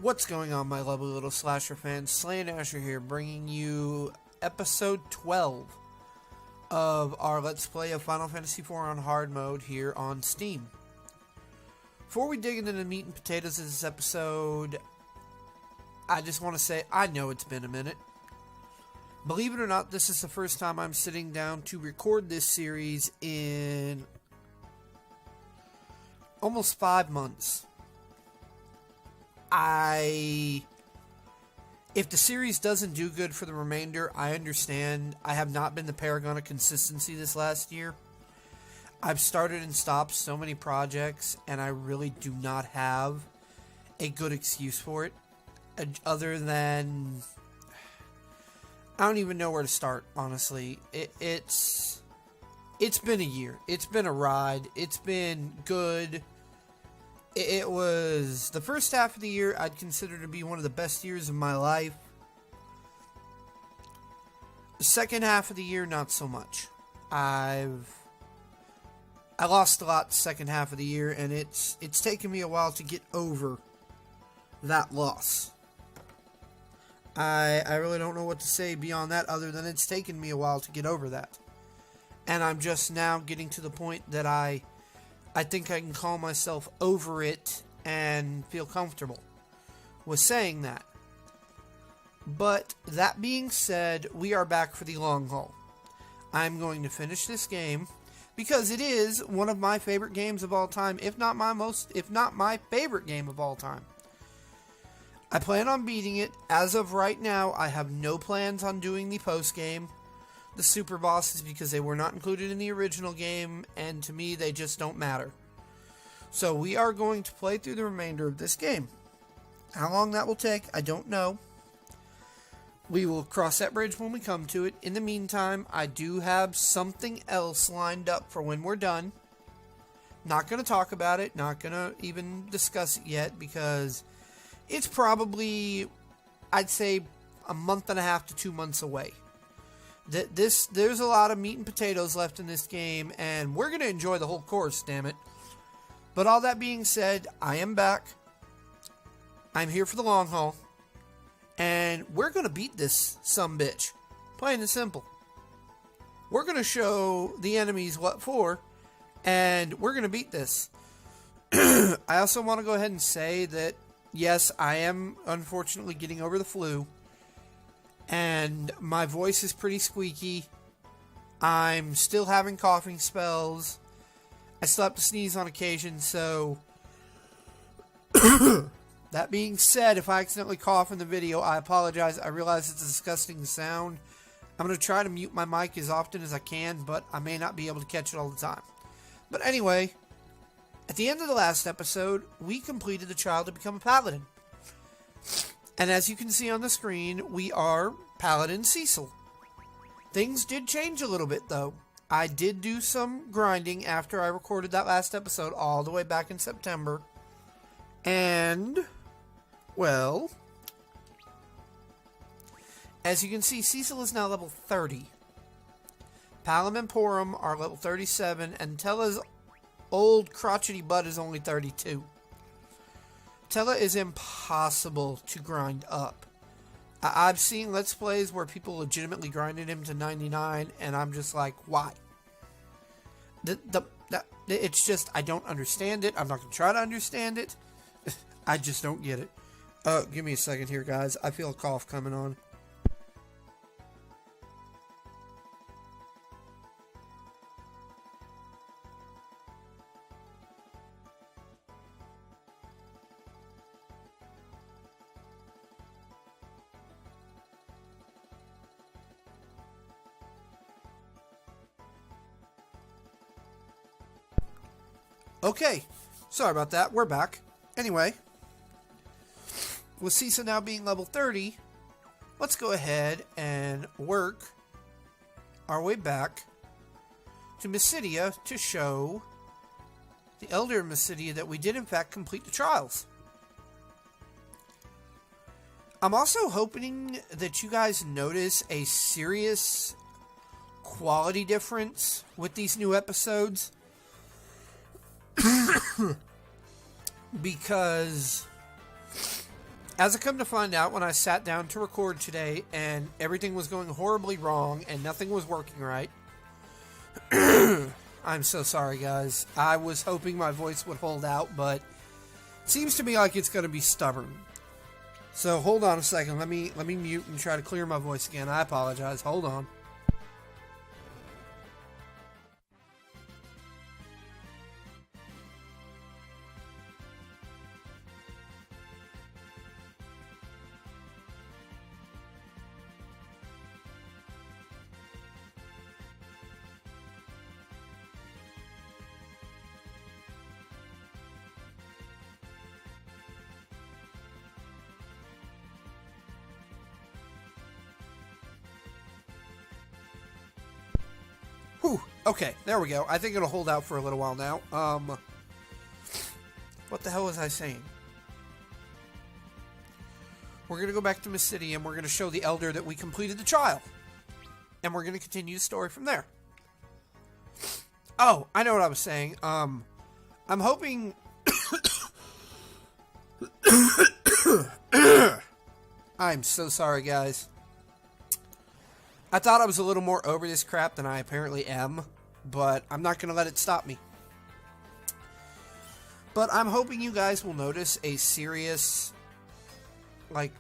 What's going on, my lovely little slasher fans? Slayn here, bringing you episode 12 of our Let's Play of Final Fantasy IV on hard mode here on Steam. Before we dig into the meat and potatoes of this episode, I just want to say I know it's been a minute. Believe it or not, this is the first time I'm sitting down to record this series in almost 5 months. If the series doesn't do good for the remainder, I understand. I have not been the paragon of consistency this last year. I've started and stopped so many projects, and I really do not have a good excuse for it. Other than, I don't even know where to start, honestly. It's been a year. It's been a ride. It's been good. It was the first half of the year I'd consider to be one of the best years of my life. The second half of the year, not so much. I lost a lot the second half of the year, and it's taken me a while to get over that loss. I really don't know what to say beyond that other than it's taken me a while to get over that. And I'm just now getting to the point that I think I can call myself over it and feel comfortable with saying that. But that being said, we are back for the long haul. I'm going to finish this game because it is one of my favorite games of all time, if not my favorite game of all time. I plan on beating it. As of right now, I have no plans on doing the post game, the super bosses, because they were not included in the original game, and to me, they just don't matter. So we are going to play through the remainder of this game. How long that will take, I don't know. We will cross that bridge when we come to it. In the meantime, I do have something else lined up for when we're done. Not going to talk about it, not going to even discuss it yet, because it's probably, I'd say, a month and a half to 2 months away. There's a lot of meat and potatoes left in this game, and we're going to enjoy the whole course, damn it. But all that being said, I am back. I'm here for the long haul. And we're going to beat this sumbitch. Plain and simple. We're going to show the enemies what for, and we're going to beat this. I also want to go ahead and say that, yes, I am unfortunately getting over the flu. And my voice is pretty squeaky. I'm still having coughing spells. I still have to sneeze on occasion, so that being said, if I accidentally cough in the video, I apologize. I realize it's a disgusting sound. I'm going to try to mute my mic as often as I can, but I may not be able to catch it all the time. But anyway, at the end of the last episode, we completed the trial to become a paladin. And as you can see on the screen, we are Paladin Cecil. Things did change a little bit, though. I did do some grinding after I recorded that last episode all the way back in September. And, well, as you can see, Cecil is now level 30. Palom and Porum are level 37, and Tella's old crotchety butt is only 32. Tella is impossible to grind up. I've seen Let's Plays where people legitimately grinded him to 99, and I'm just like, why? It's just, I don't understand it. I'm not going to try to understand it. I just don't get it. Give me a second here, guys. I feel a cough coming on. Okay, sorry about that. We're back. Anyway, with Cecil now being level 30, let's go ahead and work our way back to Mysidia to show the Elder Mysidia that we did in fact complete the trials. I'm also hoping that you guys notice a serious quality difference with these new episodes. Because As I come to find out, when I sat down to record today and everything was going horribly wrong and nothing was working right, I'm so sorry, guys. I was hoping my voice would hold out, but it seems to me like it's going to be stubborn. So hold on a second. Let me mute and try to clear my voice again. I apologize. Hold on. Whew. Okay, there we go. I think it'll hold out for a little while now. What the hell was I saying? We're going to go back to Miss City and we're going to show the elder that we completed the trial. And we're going to continue the story from there. Oh, I know what I was saying. I'm hoping... I'm so sorry, guys. I thought I was a little more over this crap than I apparently am, but I'm not going to let it stop me. But I'm hoping you guys will notice a serious,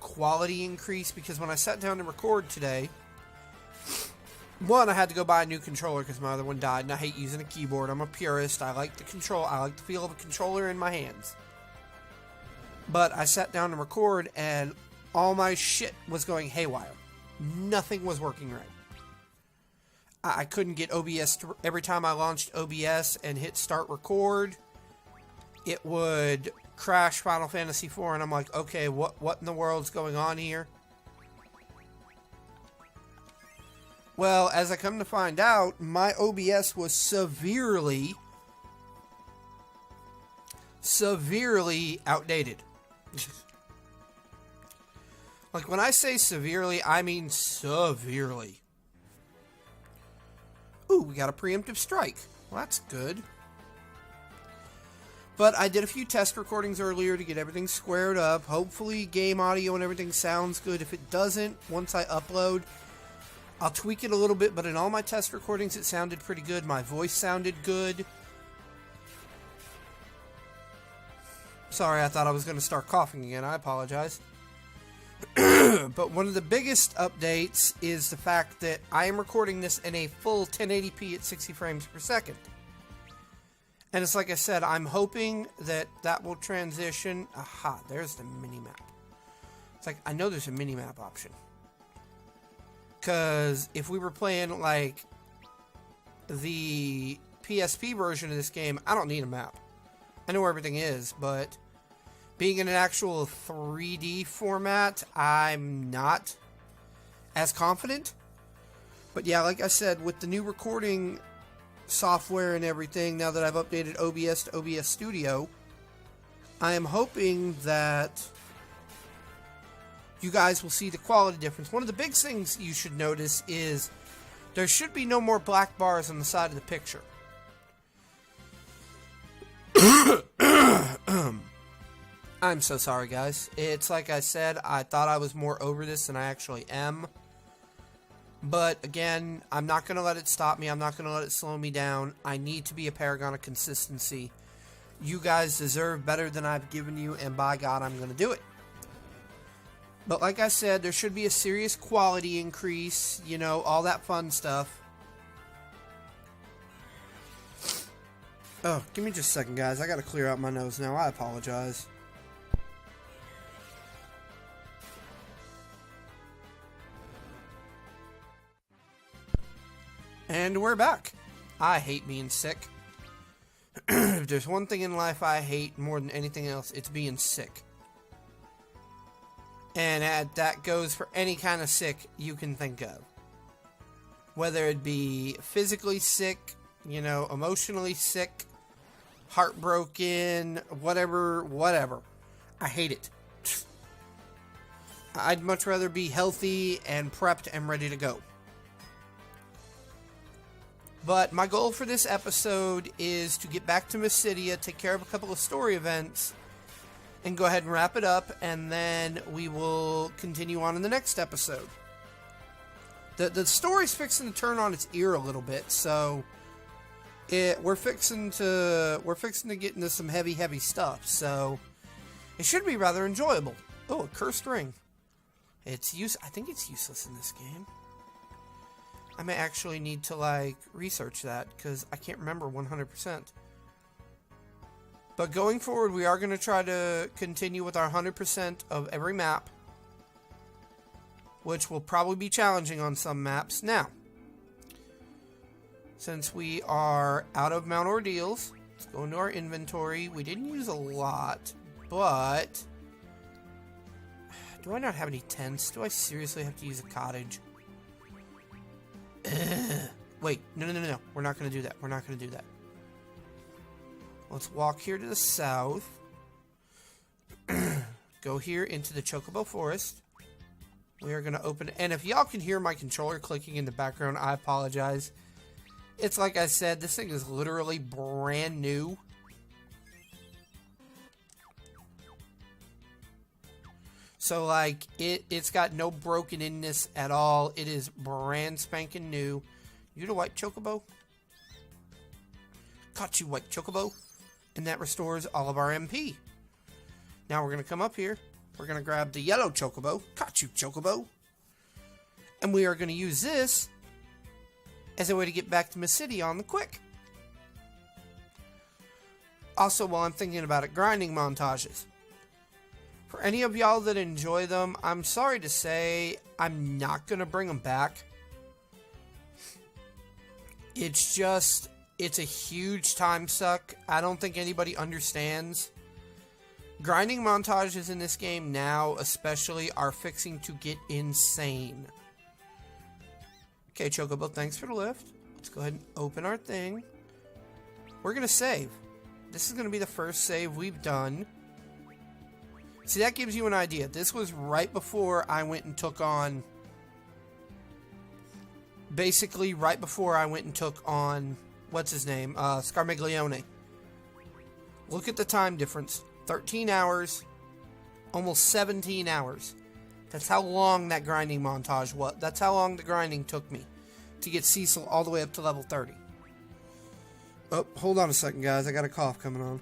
quality increase, because when I sat down to record today, one, I had to go buy a new controller because my other one died, and I hate using a keyboard. I'm a purist. I like the feel of a controller in my hands. But I sat down to record, and all my shit was going haywire. Nothing was working right. I couldn't get OBS. Every time I launched OBS and hit start record, it would crash Final Fantasy IV, and I'm like, okay, what in the world's going on here? Well, as I come to find out, my OBS was severely outdated. When I say severely, I mean severely. Ooh, we got a preemptive strike. Well, that's good. But I did a few test recordings earlier to get everything squared up. Hopefully, game audio and everything sounds good. If it doesn't, once I upload, I'll tweak it a little bit. But in all my test recordings, it sounded pretty good. My voice sounded good. Sorry, I thought I was going to start coughing again. I apologize. But one of the biggest updates is the fact that I am recording this in a full 1080p at 60 frames per second. And it's like I said, I'm hoping that will transition. Aha, there's the mini-map. It's I know there's a mini-map option. Because if we were playing, the PSP version of this game, I don't need a map. I know where everything is, but being in an actual 3D format, I'm not as confident. But yeah, like I said, with the new recording software and everything, now that I've updated OBS to OBS Studio, I am hoping that you guys will see the quality difference. One of the big things you should notice is there should be no more black bars on the side of the picture. I'm so sorry, guys. It's like I said, I thought I was more over this than I actually am. But again, I'm not going to let it stop me. I'm not going to let it slow me down. I need to be a paragon of consistency. You guys deserve better than I've given you, and by God, I'm going to do it. But like I said, there should be a serious quality increase, all that fun stuff. Oh, give me just a second, guys. I got to clear out my nose now. I apologize. And we're back. I hate being sick. If there's one thing in life I hate more than anything else, it's being sick. And that goes for any kind of sick you can think of. Whether it be physically sick, emotionally sick, heartbroken, whatever. I hate it. I'd much rather be healthy and prepped and ready to go. But my goal for this episode is to get back to Mysidia, take care of a couple of story events, and go ahead and wrap it up, and then we will continue on in the next episode. The story's fixing to turn on its ear a little bit, so we're fixing to get into some heavy stuff, so it should be rather enjoyable. Oh, a cursed ring. I think it's useless in this game. I may actually need to, like, research that, because I can't remember 100%. But going forward, we are going to try to continue with our 100% of every map, which will probably be challenging on some maps. Now, since we are out of Mount Ordeals, let's go into our inventory. We didn't use a lot, but do I not have any tents? Do I seriously have to use a cottage? Wait, no. We're not going to do that. We're not going to do that. Let's walk here to the south. Go here into the Chocobo Forest. We are going to open... And if y'all can hear my controller clicking in the background, I apologize. It's like I said, this thing is literally brand new. So, like, it's got no broken inness at all. It is brand spanking new. You the white Chocobo? Caught you, white Chocobo. And that restores all of our MP. Now we're going to come up here. We're going to grab the yellow Chocobo. Caught you, Chocobo. And we are going to use this as a way to get back to City on the quick. Also, while I'm thinking about it, grinding montages. For any of y'all that enjoy them, I'm sorry to say I'm not going to bring them back. It's just... It's a huge time suck. I don't think anybody understands. Grinding montages in this game now, especially, are fixing to get insane. Okay, Chocobo, thanks for the lift. Let's go ahead and open our thing. We're going to save. This is going to be the first save we've done. See, that gives you an idea. This was right before I went and took on... Basically, right before I went and took on... What's his name? Scarmiglione. Look at the time difference. 13 hours. Almost 17 hours. That's how long that grinding montage was. That's how long the grinding took me to get Cecil all the way up to level 30. Oh, hold on a second, guys. I got a cough coming on.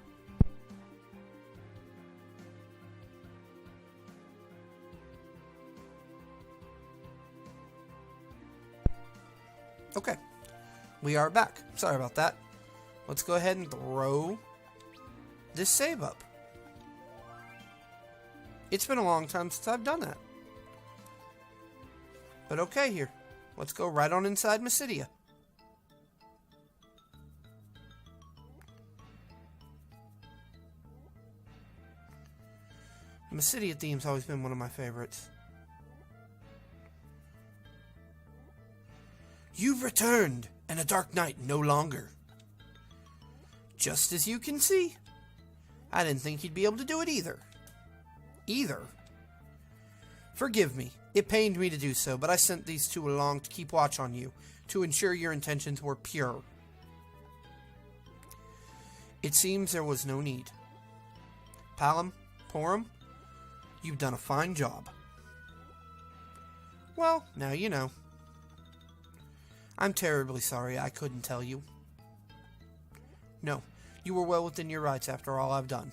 Okay. We are back. Sorry about that. Let's go ahead and throw this save up. It's been a long time since I've done that. But okay here. Let's go right on inside Mysidia. Mysidia theme's always been one of my favorites. You've returned, and a dark night no longer. Just as you can see. I didn't think you'd be able to do it either. Forgive me. It pained me to do so, but I sent these two along to keep watch on you, to ensure your intentions were pure. It seems there was no need. Palom, Porum, you've done a fine job. Well, now you know. I'm terribly sorry I couldn't tell you. No, you were well within your rights after all I've done.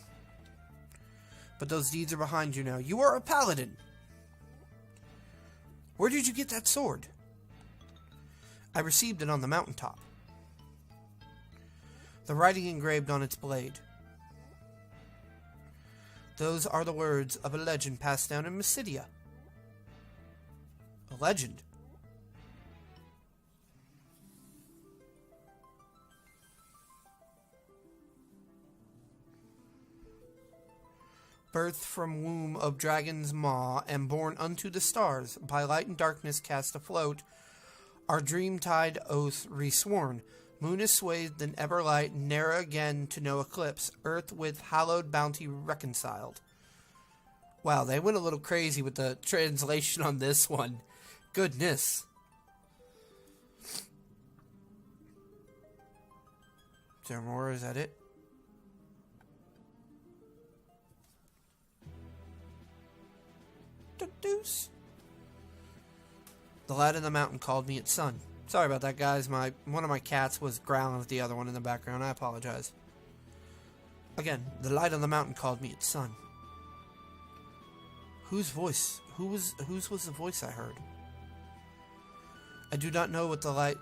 But those deeds are behind you now. You are a paladin. Where did you get that sword? I received it on the mountaintop. The writing engraved on its blade. Those are the words of a legend passed down in Mysidia. A legend? Birthed from womb of dragon's maw, and born unto the stars, by light and darkness cast afloat, our dream-tide oath resworn. Moon is swathed in ever light, ne'er again to no eclipse, earth with hallowed bounty reconciled. Wow, they went a little crazy with the translation on this one. Goodness. Is there more? Is that it? the deuce? The lad in the mountain called me its son. Sorry about that, guys. One of my cats was growling at the other one in the background. I apologize. Again, the light on the mountain called me its son. Whose voice? Whose was the voice I heard? I do not know what the light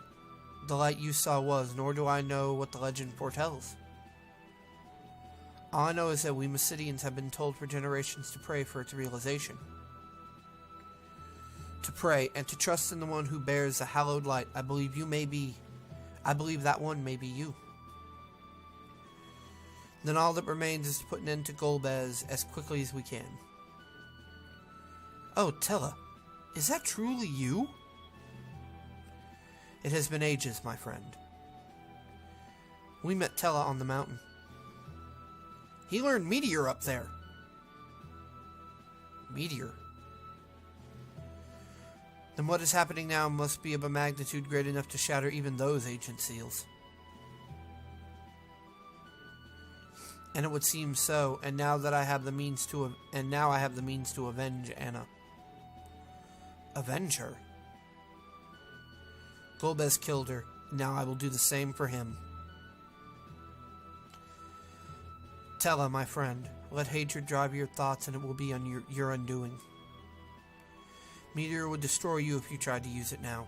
you saw was, nor do I know what the legend foretells. All I know is that we Mysidians have been told for generations to pray for its realization. To pray and to trust in the one who bears the hallowed light. I believe that one may be you. Then all that remains is to put an end to Golbez as quickly as we can. Oh, Tella, is that truly you? It has been ages, my friend. We met Tella on the mountain. He learned Meteor up there. Meteor? Then what is happening now must be of a magnitude great enough to shatter even those ancient seals. And it would seem so, and now I have the means to avenge Anna. Avenge her? Golbez killed her. Now I will do the same for him. Tella, my friend, let hatred drive your thoughts and it will be on your undoing. Meteor would destroy you if you tried to use it now.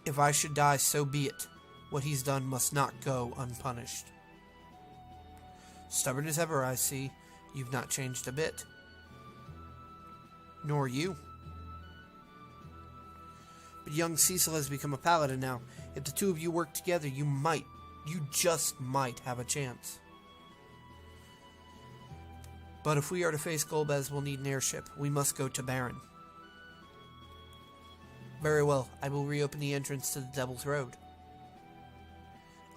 If I should die, so be it. What he's done must not go unpunished. Stubborn as ever, I see. You've not changed a bit. Nor you. But young Cecil has become a paladin now. If the two of you work together, you just might have a chance. But if we are to face Golbez, we'll need an airship. We must go to Baron. Very well, I will reopen the entrance to the Devil's Road.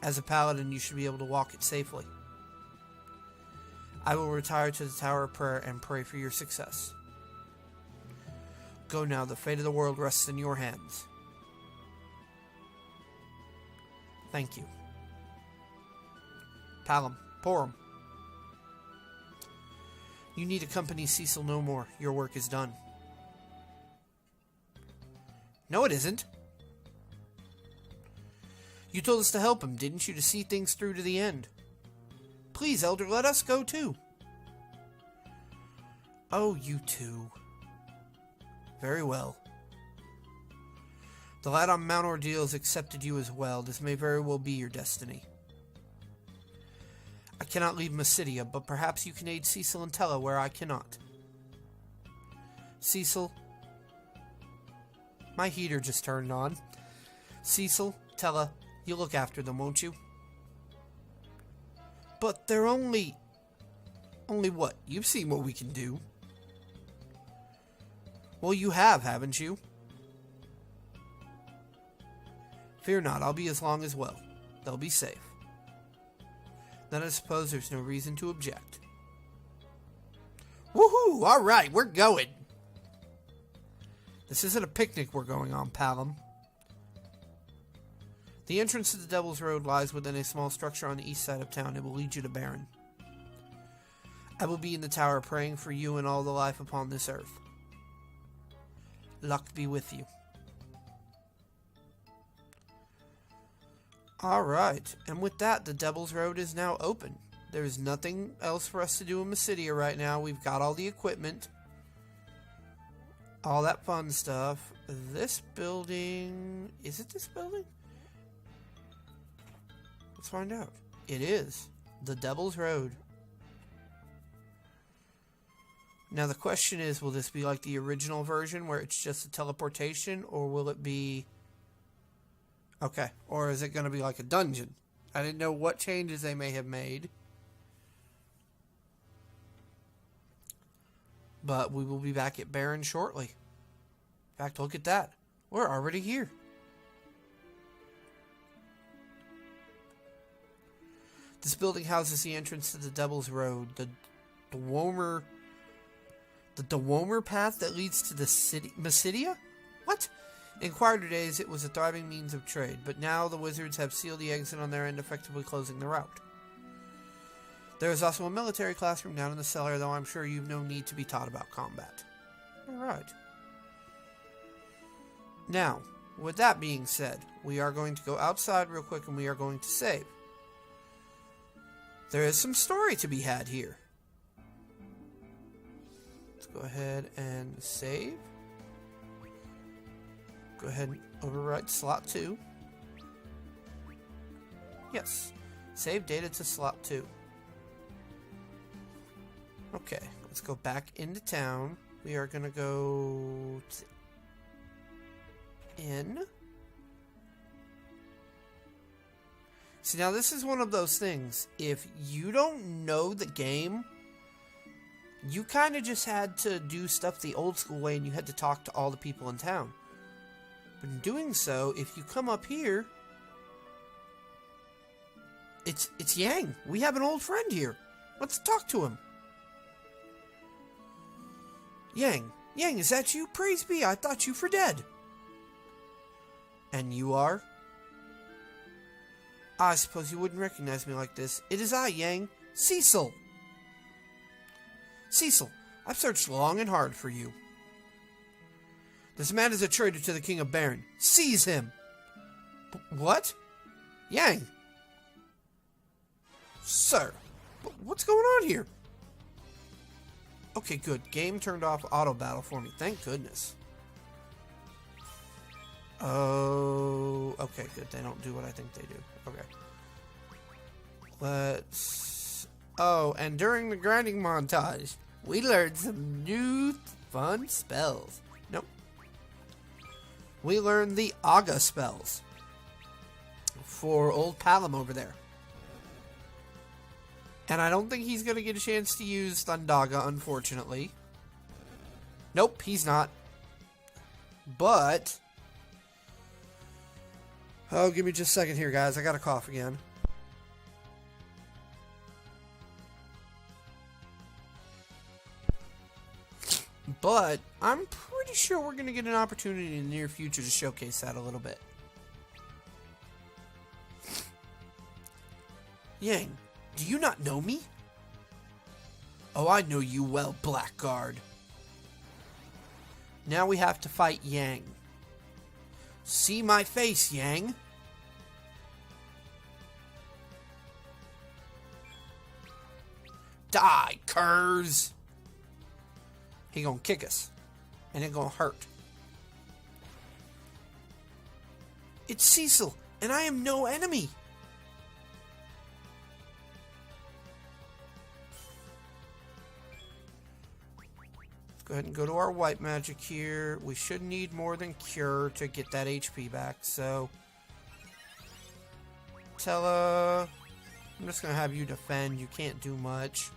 As a paladin, you should be able to walk it safely. I will retire to the Tower of Prayer and pray for your success. Go now, the fate of the world rests in your hands. Thank you. Palom, Porum. You need accompany Cecil no more. Your work is done. No, it isn't. You told us to help him, didn't you, to see things through to the end? Please, Elder, let us go too. Oh, you two. Very well. The lad on Mount Ordeal has accepted you as well. This may very well be your destiny. I cannot leave Mysidia, but perhaps you can aid Cecil and Tella where I cannot. Cecil. My heater just turned on. Cecil, Tella, you look after them, won't you? But they're only what? You've seen what we can do. Well, you have, haven't you? Fear not, I'll be as long as well. They'll be safe. Then I suppose there's no reason to object. Woohoo! Alright, we're going! This isn't a picnic we're going on, Palom. The entrance to the Devil's Road lies within a small structure on the east side of town. It will lead you to Baron. I will be in the tower praying for you and all the life upon this earth. Luck be with you. Alright, and with that, the Devil's Road is now open. There's nothing else for us to do in Mysidia right now. We've got all the equipment. All that fun stuff. This building... Is it this building? Let's find out. It is. The Devil's Road. Now the question is, will this be like the original version where it's just a teleportation, or will it be... Okay, or is it going to be like a dungeon? I didn't know what changes they may have made. But we will be back at Baron shortly. In fact, look at that. We're already here. This building houses the entrance to the Devil's Road. The Dweomer path that leads to the city... Mysidia? What? In quieter days, it was a thriving means of trade, but now the wizards have sealed the exit on their end, effectively closing the route. There is also a military classroom down in the cellar, though I'm sure you've no need to be taught about combat. Alright. Now, with that being said, we are going to go outside real quick and we are going to save. There is some story to be had here. Let's go ahead and save. Go ahead and overwrite slot 2. Yes. Save data to slot 2. Okay, let's go back into town. We are going to go in. See, now this is one of those things. If you don't know the game, you kind of just had to do stuff the old school way and you had to talk to all the people in town. But in doing so, if you come up here, it's Yang. We have an old friend here. Let's talk to him. Yang, is that you? Praise be, I thought you were dead. And you are? I suppose you wouldn't recognize me like this. It is I, Yang, Cecil. Cecil, I've searched long and hard for you. This man is a traitor to the King of Baron. Seize him! What? Yang! Sir, what's going on here? Okay, good. Game turned off auto battle for me. Thank goodness. Oh, okay, good. They don't do what I think they do. Okay. Let's... Oh, and during the grinding montage, we learned some new fun spells. Nope. We learned the Aga spells for old Palom over there. And I don't think he's going to get a chance to use Thundaga, unfortunately. Nope, he's not. But... Oh, give me just a second here, guys. I got a cough again. But I'm pretty sure we're going to get an opportunity in the near future to showcase that a little bit. Yang, do you not know me? Oh, I know you well, Blackguard. Now we have to fight Yang. See my face, Yang. Die, curs! He gonna kick us. And it gonna hurt. It's Cecil, and I am no enemy. Let's go ahead and go to our white magic here. We should need more than Cure to get that HP back, so... Tella... I'm just gonna have you defend. You can't do much.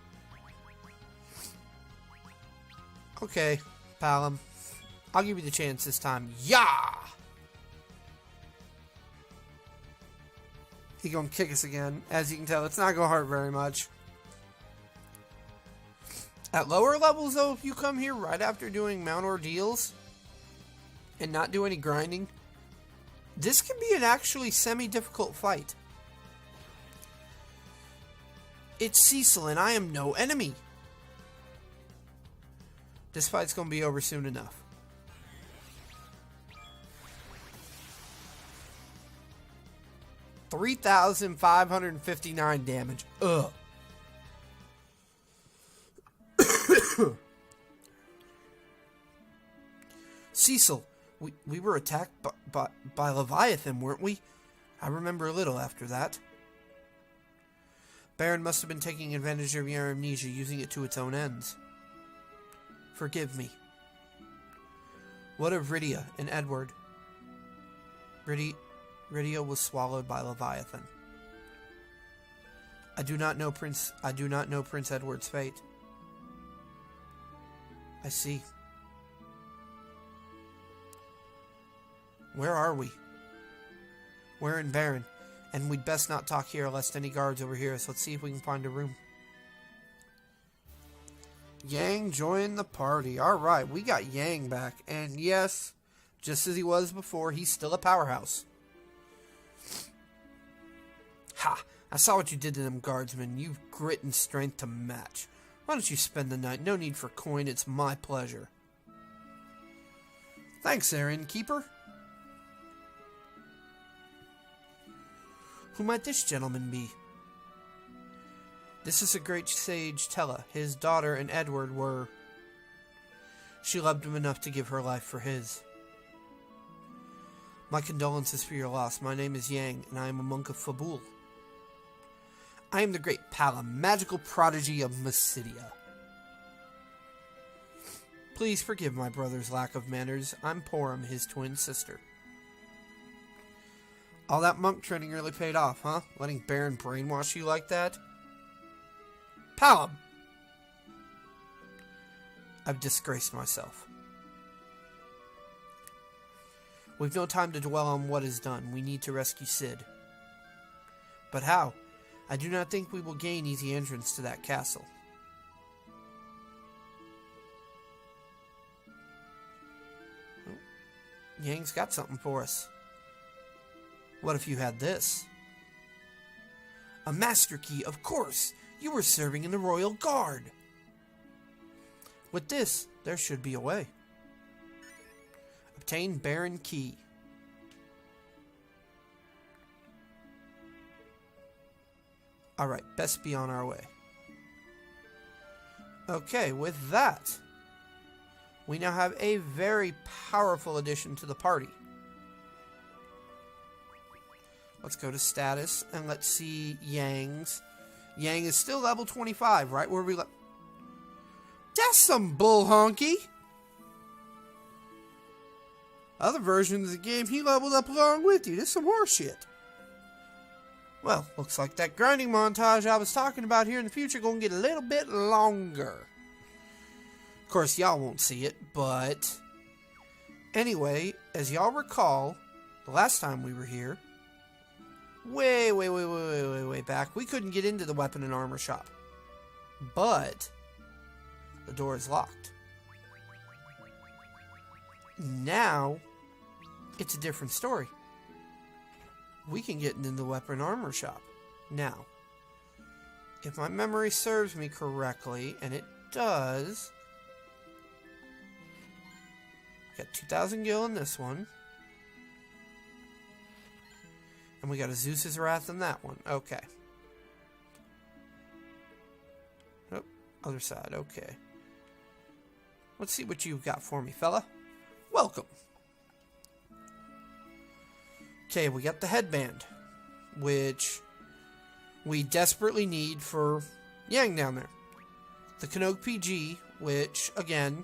Okay, Palom. I'll give you the chance this time. Yeah! He gonna kick us again. As you can tell, it's not gonna hurt very much. At lower levels, though, if you come here right after doing Mount Ordeals and not do any grinding, this can be an actually semi-difficult fight. It's Cecil, and I am no enemy. This fight's gonna be over soon enough. $3,559 damage. Ugh. Cecil, we were attacked by Leviathan, weren't we? I remember a little after that. Baron must have been taking advantage of your amnesia, using it to its own ends. Forgive me. What of Rydia and Edward? Rydia was swallowed by Leviathan. I do not know Prince Edward's fate. I see. Where are we? We're in Baron, and we'd best not talk here lest any guards overhear us. Let's see if we can find a room. Yang joined the party. Alright, we got Yang back. And yes, just as he was before, he's still a powerhouse. Ha! I saw what you did to them guardsmen. You've grit and strength to match. Why don't you spend the night? No need for coin. It's my pleasure. Thanks, innkeeper. Who might this gentleman be? This is a great sage Tella. His daughter and Edward were... She loved him enough to give her life for his. My condolences for your loss. My name is Yang, and I am a monk of Fabul. I am the great Palom, magical prodigy of Mysidia. Please forgive my brother's lack of manners. I'm Porum, his twin sister. All that monk training really paid off, huh? Letting Baron brainwash you like that? Palom! I've disgraced myself. We've no time to dwell on what is done. We need to rescue Sid. But how? I do not think we will gain easy entrance to that castle. Oh, Yang's got something for us. What if you had this? A master key, of course! You were serving in the Royal Guard! With this, there should be a way. Obtain Baron Key. Alright, best be on our way. Okay, with that, we now have a very powerful addition to the party. Let's go to status, and let's see Yang's. Yang is still level 25, right where we left. That's some bull honky! Other versions of the game, he leveled up along with you. This is some horseshit. Well, looks like that grinding montage I was talking about here in the future gonna get a little bit longer. Of course, y'all won't see it, but... Anyway, as y'all recall, the last time we were here, way back, we couldn't get into the weapon and armor shop. But the door is locked. Now, it's a different story. We can get into the weapon and armor shop. Now, if my memory serves me correctly, and it does, got 2,000 gil in this one. And we got a Zeus's Wrath in that one. Okay. Oh, other side. Okay. Let's see what you've got for me, fella. Welcome. Okay, we got the headband, which we desperately need for Yang down there. The Canog PG, which, again,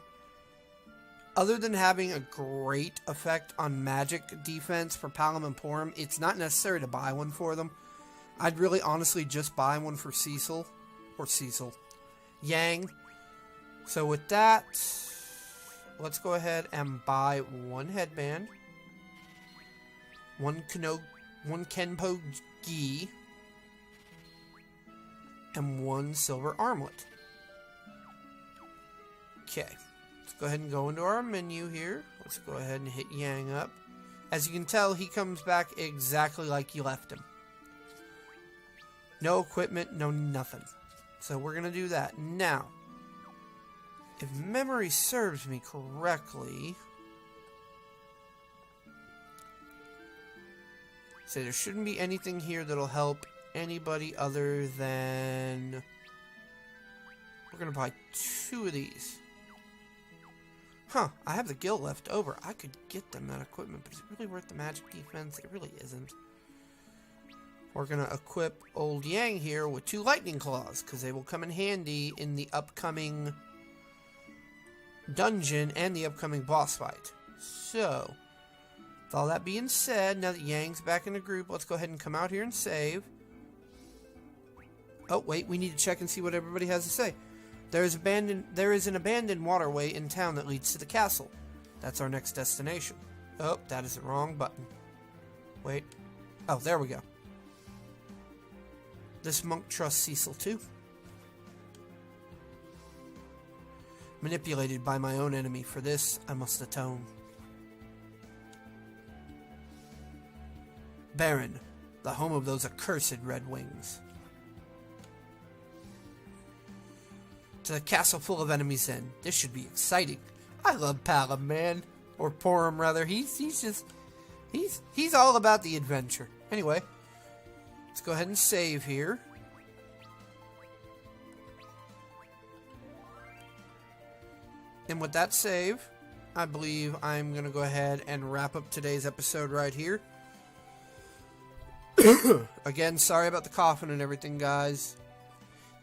other than having a great effect on magic defense for Palom and Porum, it's not necessary to buy one for them. I'd really honestly just buy one for Cecil. Or Cecil. Yang. So with that, let's go ahead and buy one headband. One Kenpo Gi. And one silver armlet. Okay. Let's go ahead and go into our menu here. Let's go ahead and hit Yang up. As you can tell, he comes back exactly like you left him. No equipment, no nothing. So we're going to do that. Now, if memory serves me correctly, so there shouldn't be anything here that'll help anybody other than... We're going to buy 2 of these. Huh, I have the gil left over. I could get them that equipment, but is it really worth the magic defense? It really isn't. We're going to equip old Yang here with 2 lightning claws, because they will come in handy in the upcoming dungeon and the upcoming boss fight. So, with all that being said, now that Yang's back in the group, let's go ahead and come out here and save. Oh, wait, we need to check and see what everybody has to say. There is an abandoned waterway in town that leads to the castle. That's our next destination. Oh, that is the wrong button. Wait. Oh, there we go. This monk trusts Cecil too. Manipulated by my own enemy. For this, I must atone. Baron, the home of those accursed Red Wings. To the castle full of enemies in. This should be exciting. I love Palom, man. Or Porum, rather. He's all about the adventure. Anyway, let's go ahead and save here. And with that save, I believe I'm going to go ahead and wrap up today's episode right here. Again, sorry about the coughing and everything, guys.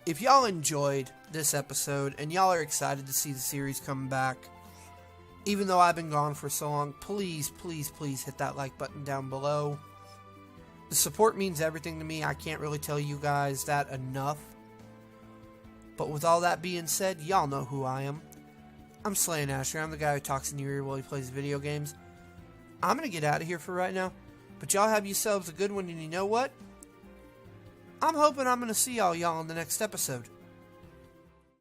If y'all enjoyed this episode and y'all are excited to see the series come back, even though I've been gone for so long, please, please, please hit that like button down below. The support means everything to me. I can't really tell you guys that enough. But with all that being said, y'all know who I am. I'm Slayn Asher. I'm the guy who talks in your ear while he plays video games. I'm going to get out of here for right now. But y'all have yourselves a good one, and you know what? I'm hoping I'm going to see all y'all in the next episode.